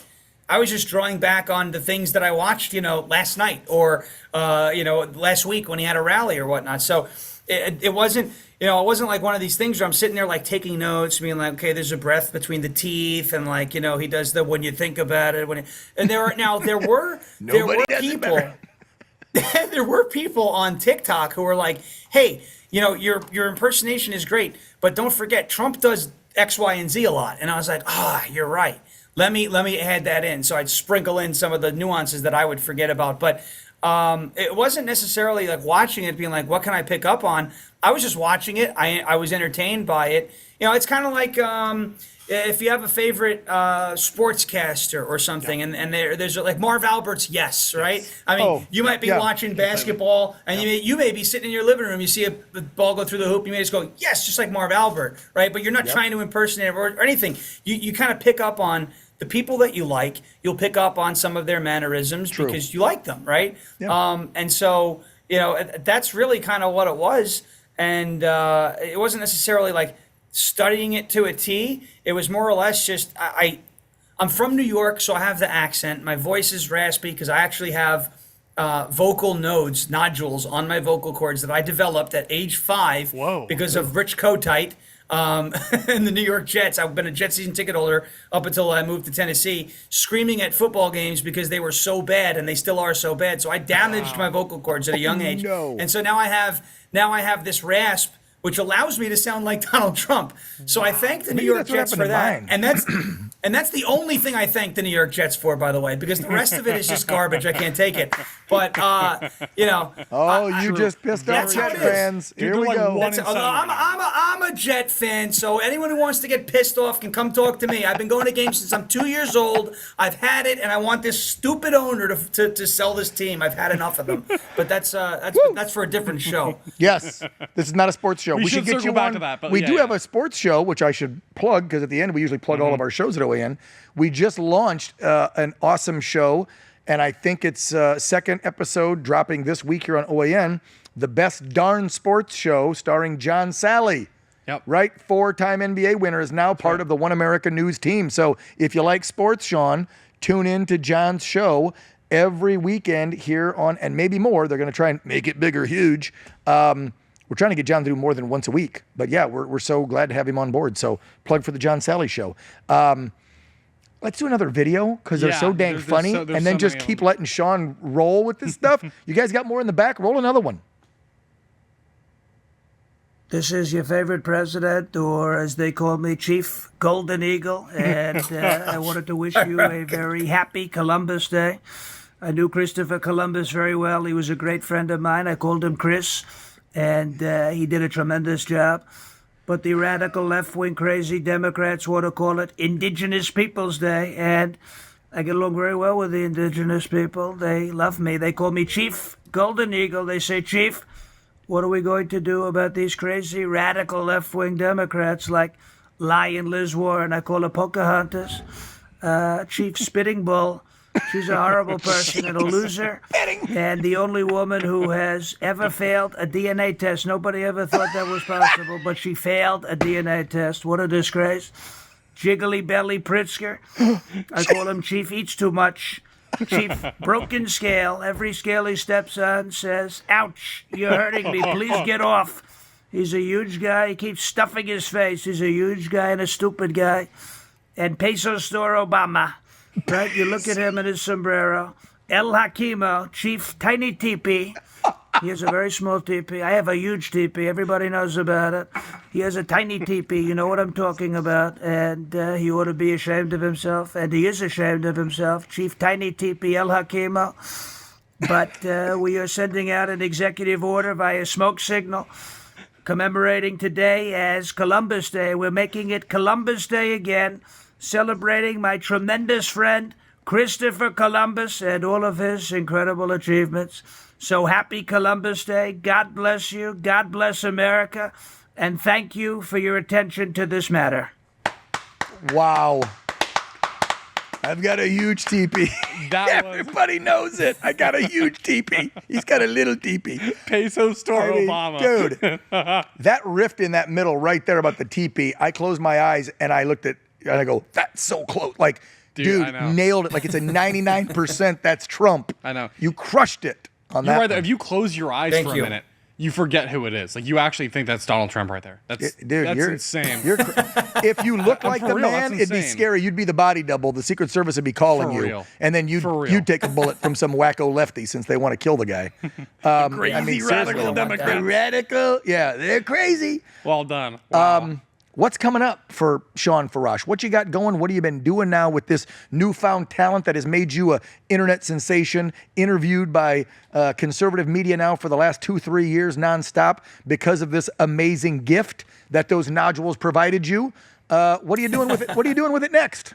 I was just drawing back on the things that I watched, you know, last night or, you know, last week when he had a rally or whatnot. So it wasn't, you know, it wasn't like one of these things where I'm sitting there like taking notes, being like, okay, there's a breath between the teeth, and like, you know, he does the when you think about it. And there were people. There were people on TikTok who were like, hey, you know, your impersonation is great, but don't forget Trump does X, Y, and Z a lot. And I was like, you're right. Let me add that in. So I'd sprinkle in some of the nuances that I would forget about. But it wasn't necessarily like watching it being like, what can I pick up on? I was just watching it. I was entertained by it. You know, it's kind of like if you have a favorite sportscaster or something, and there's like Marv Albert's Yes, right? I mean, you might be watching basketball, and you may be sitting in your living room, you see a ball go through the hoop, you may just go, yes, just like Marv Albert, right? But you're not trying to impersonate or anything. You kind of pick up on the people that you like. You'll pick up on some of their mannerisms because you like them, right? And so, you know, that's really kind of what it was. And it wasn't necessarily like studying it to a T. It was more or less just I'm from New York, so I have the accent. My voice is raspy because I actually have vocal nodules on my vocal cords that I developed at age 5 because of Rich Kotite and the New York Jets. I've been a Jet season ticket holder up until I moved to Tennessee, screaming at football games because they were so bad, and they still are so bad. So I damaged my vocal cords at a young age. And so now I have this rasp, which allows me to sound like Donald Trump. So I thank the New York Jets for that. And that's the only thing I thank the New York Jets for, by the way, because the rest of it is just garbage. I can't take it. But, you know. You just pissed off Jet fans. Here we go. I'm a Jet fan, so anyone who wants to get pissed off can come talk to me. I've been going to games since I'm 2 years old. I've had it, and I want this stupid owner to sell this team. I've had enough of them. But that's for a different show. Yes. This is not a sports show. We should get circle you back on. to that. But we do have a sports show, which I should plug, because at the end we usually plug all of our shows at OAN. We just launched an awesome show, and I think it's second episode dropping this week here on OAN, the Best Darn Sports Show, starring John Sally. Right? 4-time NBA winner, is now part of the One America News team. So if you like sports, Sean, tune in to John's show every weekend here on, and maybe more. They're going to try and make it bigger, huge. We're trying to get John to do more than once a week. But yeah, we're so glad to have him on board. So plug for the John Sally Show. Let's do another video because they're so dang funny. And then just keep letting Shawn roll with this stuff. You guys got more in the back? Roll another one. This is your favorite president, or as they call me, Chief Golden Eagle, and I wanted to wish you a very happy Columbus Day. I knew Christopher Columbus very well. He was a great friend of mine. I called him Chris, and he did a tremendous job. But the radical left-wing crazy Democrats want to call it Indigenous Peoples Day, and I get along very well with the indigenous people. They love me. They call me Chief Golden Eagle. They say, Chief, what are we going to do about these crazy radical left-wing Democrats like Lion Liz Warren? I call her Pocahontas. Chief Spitting Bull. She's a horrible person and a loser. And the only woman who has ever failed a DNA test. Nobody ever thought that was possible, but she failed a DNA test. What a disgrace. Jiggly Belly Pritzker. I call him Chief Eats Too Much. Chief Broken Scale. Every scale he steps on says, ouch, you're hurting me. Please get off. He's a huge guy. He keeps stuffing his face. He's a huge guy and a stupid guy. And Peso Store Obama. Right? You look at him in his sombrero. El Hakimo, Chief Tiny Teepee. He has a very small teepee. I have a huge teepee. Everybody knows about it. He has a tiny teepee. You know what I'm talking about. And he ought to be ashamed of himself. And he is ashamed of himself. Chief Tiny Teepee El Hakimo. But we are sending out an executive order via smoke signal commemorating today as Columbus Day. We're making it Columbus Day again, celebrating my tremendous friend, Christopher Columbus, and all of his incredible achievements. So happy Columbus Day. God bless you. God bless America. And thank you for your attention to this matter. Wow. I've got a huge teepee. Everybody knows it. I got a huge teepee. He's got a little teepee. Peso Store Obama. Dude, that rift in that middle right there about the teepee, I closed my eyes and I looked at, and I go, that's so close. Like, dude nailed it. Like it's a 99%. That's Trump. I know. You crushed it on You're that. right. If you close your eyes for a minute, you forget who it is. Like you actually think that's Donald Trump right there. That's insane. If you look like the real, man, it'd be scary. You'd be the body double. The Secret Service would be calling you, real. and then you'd take a bullet from some wacko lefty since they want to kill the guy. Crazy radical Democrat. Radical, yeah, they're crazy. Well done. Wow. What's coming up for Sean Farash? What you got going? What have you been doing now with this newfound talent that has made you a internet sensation, interviewed by conservative media now for the last 2-3 years nonstop because of this amazing gift that those nodules provided you? What are you doing with it? What are you doing with it next?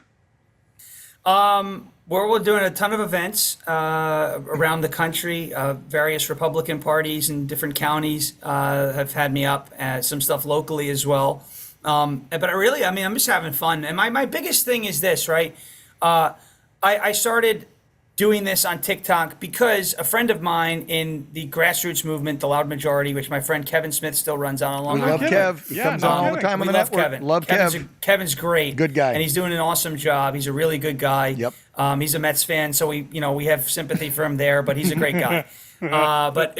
We're doing a ton of events around the country. Various Republican parties in different counties have had me up. Some stuff locally as well. But I'm just having fun. And my biggest thing is this, right? I started doing this on TikTok because a friend of mine in the grassroots movement, the Loud Majority, which my friend Kevin Smith still runs on along. We love Kev. He comes on all the time on the network. Kevin. Love Kev. Kevin's great. Good guy. And he's doing an awesome job. He's a really good guy. Yep. He's a Mets fan, so we have sympathy for him there, but he's a great guy. But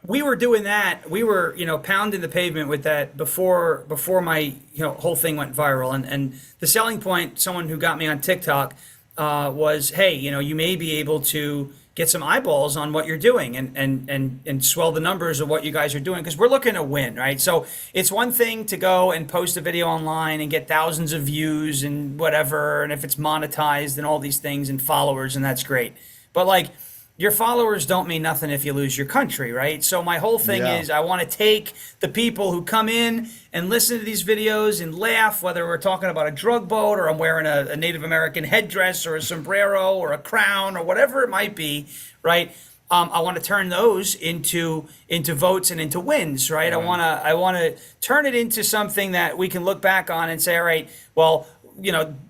we were doing that. We were, pounding the pavement with that before my, whole thing went viral. And the selling point, someone who got me on TikTok, was, hey, you may be able to get some eyeballs on what you're doing and swell the numbers of what you guys are doing, because we're looking to win, right? So it's one thing to go and post a video online and get thousands of views and whatever, and if it's monetized and all these things and followers, and that's great. But your followers don't mean nothing if you lose your country, right? So my whole thing is I want to take the people who come in and listen to these videos and laugh, whether we're talking about a drug boat or I'm wearing a Native American headdress or a sombrero or a crown or whatever it might be, right? I want to turn those into votes and into wins, right? I want to turn it into something that we can look back on and say, all right, well,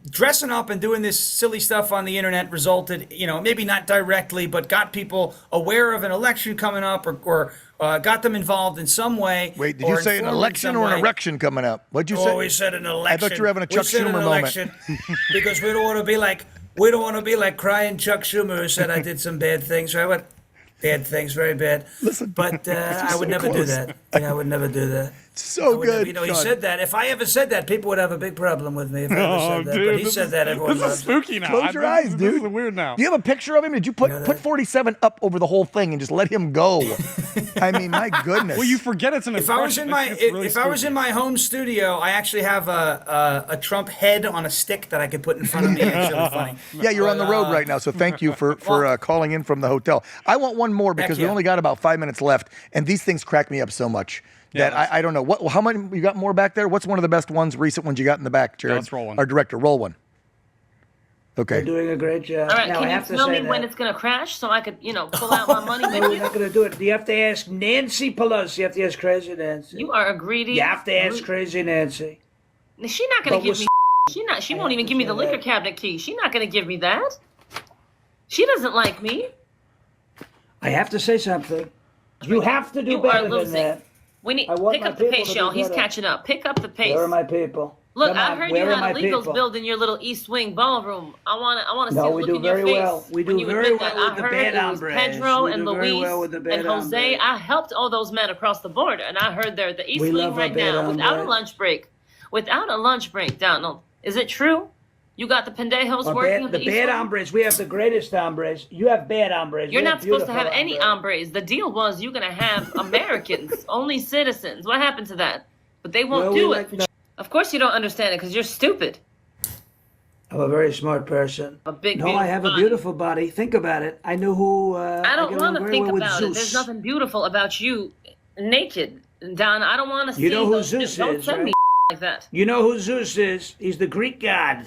dressing up and doing this silly stuff on the internet resulted, maybe not directly, but got people aware of an election coming up or got them involved in some way. Wait, did you say an election or an erection coming up? What'd you say? Oh, we said an election. I thought you were having a Chuck Schumer moment. Because we don't want to be like crying Chuck Schumer who said I did some bad things, right? Bad things, very bad. Listen, but I would never do that. Yeah, I would never do that. So good. You know, he Sean. said that. If I ever said that, people would have a big problem with me if I ever said that. But he said that. Everyone This is loves it. spooky now. Close your eyes, This dude. is weird now. Do you have a picture of him? Did you put 47 up over the whole thing and just let him go? I mean, my goodness. Well, you forget it's an If I was in my if I was in my home studio, I actually have a Trump head on a stick that I could put in front of me. It's really funny. Yeah, you're on the road right now, so thank you for calling in from the hotel. I want one more because we yeah. only got about 5 minutes left, and these things crack me up so much that I don't know. How many you got more back there? What's one of the best ones, recent ones you got in the back, Jared? let's roll one. Our director, roll one. Okay. You're doing a great job. All right, now, can I you have to tell say me when that. it's gonna crash so I could, pull out my money No, with we're you? not going to do it. You have to ask Nancy Pelosi. You have to ask Crazy Nancy. You are a greedy. You have to ask Crazy Nancy. She's not gonna But give we're me. She I won't have even to give me say the liquor that. cabinet key. She's not gonna give me that. She doesn't like me. I have to say something. You have to do You are better than losing. that. We need I want pick my up the people pace, to be Sean. He's better. catching up. Pick up the pace. Where are my people? Look, Come I on, heard where you are had my illegals people? building your little East Wing ballroom. I wanna see No, the we look do in your very face. well. We when do you very admit well that. with I the heard bad it was hombres. Pedro We and do very Luis well with the bad and Jose. hombres. I helped all those men across the border, and I heard they're at the East We Wing love our right bad now without a hombres. lunch break. Without a lunch break, Donald. Is it true? You got the pendejos working at The the East bad Wing? hombres. We have the greatest hombres. You have bad hombres. You're We not supposed to have beautiful any hombres. The deal was you're going to have Americans, only citizens. What happened to that? But they won't Well, do we it. like- no. Of course you don't understand it because you're stupid. I'm a very smart person. A big, No, I have a body. beautiful body. Think about it. I know who. I don't get want along to very think well with about Zeus. it. There's nothing beautiful about you naked, Don. I don't want to see You know who those- Zeus Don't is, send right? me like that. You know who Zeus is? He's the Greek god.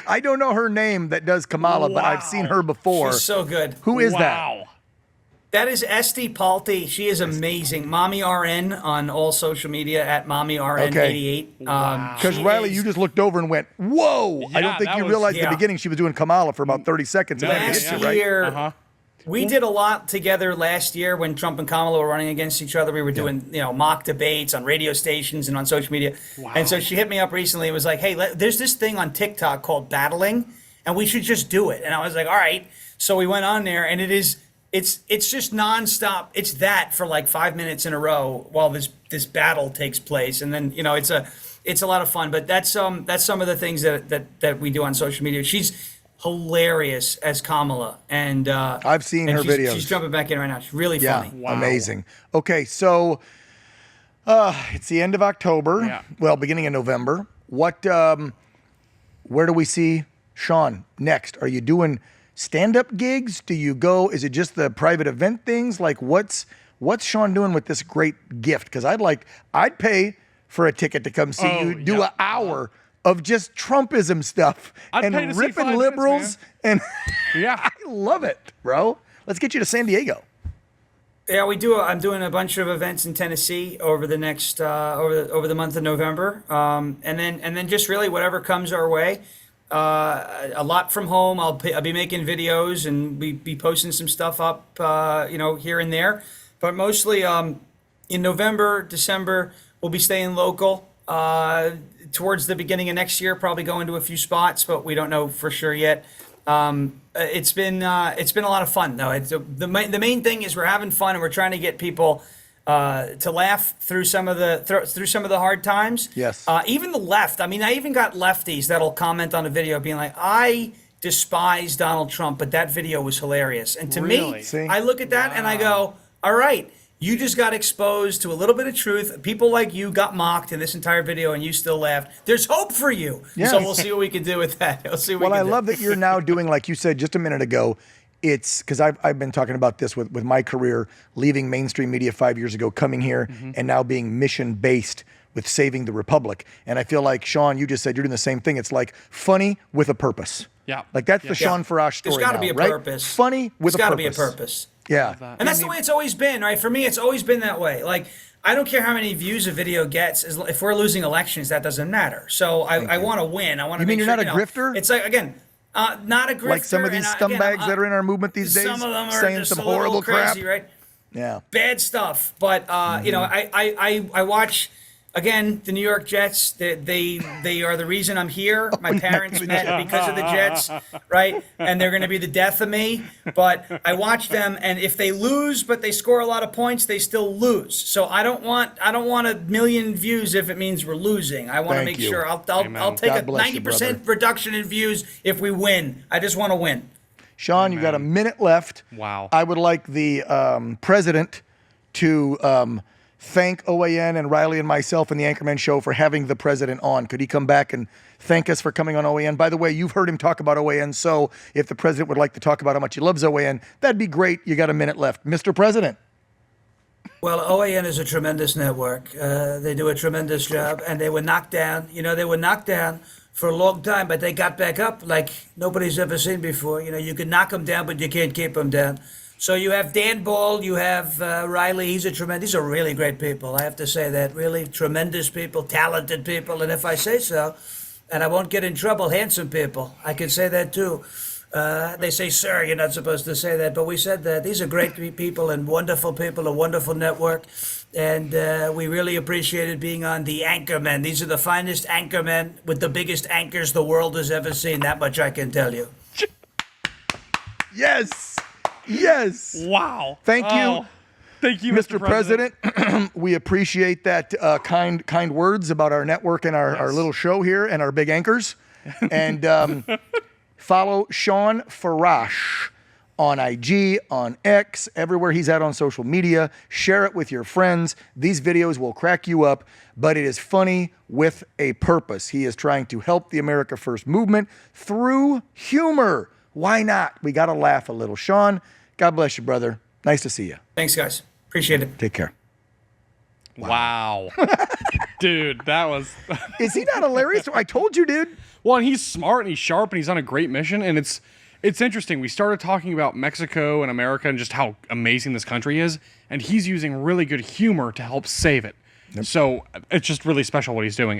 I don't know her name that does Kamala, but I've seen her before. She's so good. Who is that? Wow. That is Esty Palti. She is amazing. Mommy RN on all social media at Mommy RN 88. Because Riley, you just looked over and went, "Whoa!" I Yeah, don't think that you was- realized at yeah. the beginning she was doing Kamala for about 30 seconds. and then it Last hit you, right? year, we did a lot together last year when Trump and Kamala were running against each other. We were doing, mock debates on radio stations and on social media. And so she hit me up recently and was like, "Hey, there's this thing on TikTok called battling, and we should just do it." And I was like, "All right." So we went on there, and it's just nonstop. It's that for like 5 minutes in a row while this battle takes place, and then it's a lot of fun. But that's some of the things that we do on social media. She's hilarious as Kamala, and I've seen her videos. She's jumping back in right now. She's really Yeah, funny. amazing. Okay, so it's the end of October. Yeah. Well, beginning of November. What? Where do we see Shawn next? Are you doing stand-up gigs? Do you go? Is it just the private event things? Like, what's Shawn doing with this great gift? Because I'd pay for a ticket to come see you do an hour of just Trumpism stuff I'd pay and to see 5 ripping minutes, liberals, and Yeah. I love it, bro. Let's get you to San Diego. Yeah, we do. I'm doing a bunch of events in Tennessee over the next over the month of November, and then just really whatever comes our way. A lot from home. I'll be making videos and be posting some stuff up, here and there. But mostly in November, December, we'll be staying local. Towards the beginning of next year, probably going to a few spots, but we don't know for sure yet. It's been a lot of fun though. The main thing is we're having fun and we're trying to get people to laugh through some of the hard times. Yes. Even the left. I mean, I even got lefties that'll comment on a video being like, "I despise Donald Trump, but that video was hilarious." And to Really? me, See? I look at that and I go, "All right. You just got exposed to a little bit of truth. People like you got mocked in this entire video, and you still laughed. There's hope for you." Yes. So we'll see what we can do with that. We'll see what Well, we I can do. love that you're now doing, like you said just a minute ago, it's because I've been talking about this with my career, leaving mainstream media 5 years ago, coming here, and now being mission-based with saving the republic. And I feel like, Shawn, you just said you're doing the same thing. It's like funny with a purpose. Yeah. Like that's the Sean Farash story There's got to now, be a right? purpose. Funny with There's a got to purpose. be a purpose. Yeah. And that's the way it's always been, right? For me, it's always been that way. Like, I don't care how many views a video gets. If we're losing elections, that doesn't matter. So I want to win. I want to. You mean make you're sure, not a grifter? It's like, again, not a grifter. Like some of these scumbags that are in our movement these days, Some of them are saying just some a little horrible crap. crazy, right? Yeah. Bad stuff. But I watch again, the New York Jets, they are the reason I'm here. My parents met because of the Jets, right? And they're going to be the death of me. But I watch them, and if they lose, but they score a lot of points, they still lose. So I don't want a million views if it means we're losing. I want to make sure I'll take God a bless you, 90% reduction in views if we win. I just want to win. Sean, you've got a minute left. Wow. I would like the president to thank OAN and Riley and myself and the Anchormen Show for having the president on. Could he come back and thank us for coming on OAN? By the way, you've heard him talk about OAN, so if the president would like to talk about how much he loves OAN, that'd be great. You got a minute left. Mr. President. Well, OAN is a tremendous network. They do a tremendous job, and they were knocked down. They were knocked down for a long time, but they got back up like nobody's ever seen before. You can knock them down, but you can't keep them down. So you have Dan Ball, you have Riley. These are really great people. I have to say that. Really tremendous people, talented people. And if I say so, and I won't get in trouble, handsome people. I can say that too. They say, sir, you're not supposed to say that. But we said that. These are great people and wonderful people, a wonderful network. And we really appreciated being on the Anchormen. These are the finest Anchormen with the biggest anchors the world has ever seen. That much I can tell you. Yes. Yes. Wow. Thank you. Thank you, Mr. President. We appreciate that kind words about our network and our little show here and our big anchors. And follow Sean Farash on IG, on X, everywhere he's at on social media. Share it with your friends. These videos will crack you up, but it is funny with a purpose. He is trying to help the America First movement through humor. Why not? We got to laugh a little. Sean, God bless you, brother. Nice to see you. Thanks, guys. Appreciate it. Take care. Wow. Dude, that was... Is he not hilarious? I told you, dude. Well, and he's smart and he's sharp and he's on a great mission. And it's interesting. We started talking about Mexico and America and just how amazing this country is. And he's using really good humor to help save it. Yep. So it's just really special what he's doing.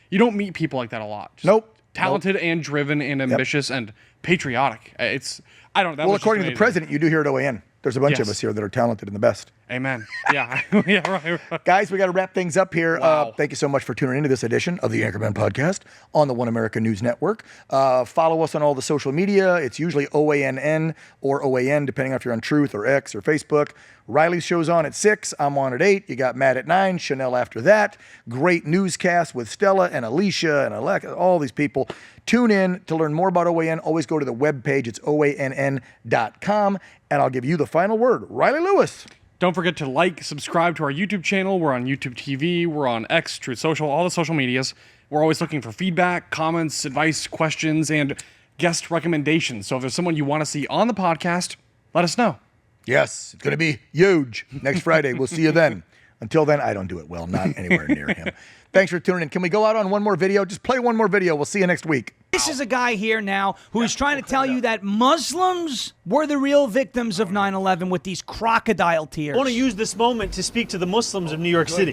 You don't meet people like that a lot. Just nope. Talented and driven and ambitious and patriotic. Well, according to the president, you do here at OAN. There's a bunch of us here that are talented and the best. Amen. Yeah. Yeah, right. Guys, we got to wrap things up here. Wow. Thank you so much for tuning into this edition of the Anchorman Podcast on the One America News Network. Follow us on all the social media. It's usually OANN or OAN, depending on if you're on Truth or X or Facebook. Riley's show's on at 6. I'm on at 8. You got Matt at 9. Chanel after that. Great newscast with Stella and Alicia and Alexa, all these people. Tune in to learn more about OAN. Always go to the webpage. It's OANN.com. And I'll give you the final word. Riley Lewis. Don't forget to subscribe to our YouTube channel. We're on YouTube TV. We're on X, Truth Social, all the social medias. We're always looking for feedback, comments, advice, questions, and guest recommendations. So if there's someone you want to see on the podcast, let us know. Yes, it's going to be huge next Friday. We'll see you then. Until then, I don't do it well. Not anywhere near him. Thanks for tuning in. Can we go out on one more video? Just play one more video. We'll see you next week. This is a guy here now who's trying to tell you that Muslims were the real victims of 9/11 with these crocodile tears. I want to use this moment to speak to the Muslims of New York City.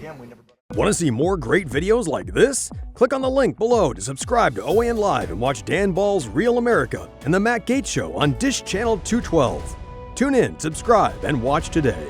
Want to see more great videos like this? Click on the link below to subscribe to OAN Live and watch Dan Ball's Real America and The Matt Gaetz Show on Dish Channel 212. Tune in, subscribe, and watch today.